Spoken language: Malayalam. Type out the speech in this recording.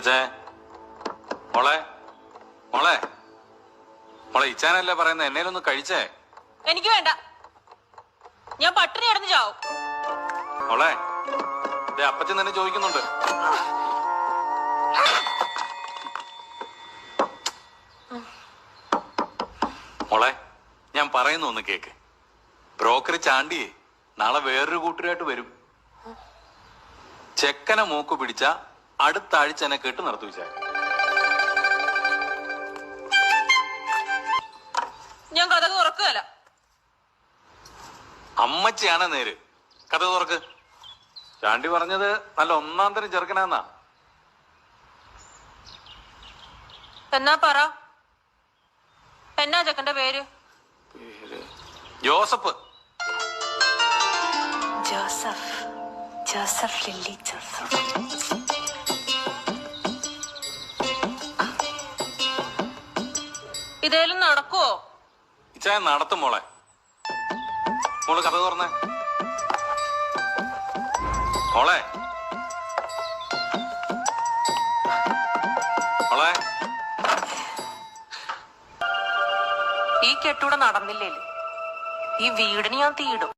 അപ്പച്ചേ മോളെ മോളെ മോളെ ഇച്ചാനല്ലേ പറയുന്നത്, എന്നേലൊന്ന് കഴിച്ചേ. എനിക്ക് വേണ്ട, ഞാൻ പട്ടിണി കിടന്ന് ചാവും. മോളെ അപ്പച്ചൻ തന്നെ ചോദിക്കുന്നുണ്ട്. മോളെ ഞാൻ പറയുന്നു ഒന്ന് കേക്ക്. ബ്രോക്കർ ചാണ്ടിയേ നാളെ വേറൊരു കൂട്ടരായിട്ട് വരും. ചെക്കനെ മൂക്ക് പിടിച്ച അടുത്ത ആഴ്ച എന്നെ കേട്ട് നടത്തു വെച്ചാൽ ഞാൻ കഥ തുറക്കുകയല്ല. അമ്മച്ചിയാണ് നേര്. കഥ തുറക്ക്. ചാണ്ടി പറഞ്ഞത് നല്ല ഒന്നാം തരം ചെറുക്കനാന്നാ. എന്നാ പറ, എന്നാ ചെക്കന്റെ പേര്? ജോസഫ്. ജോസഫ് ജോസഫ് ലില്ലി ജോസഫ്. ഇതേലും നടക്കുവോ? ഇച്ചായ നടത്തും മോളെ. മോള് കഥ തുറന്നേ മോളെ. മോളെ ഈ കെട്ടൂടെ നടന്നില്ലേ, ഈ വീടിന് ഞാൻ തീയിടും.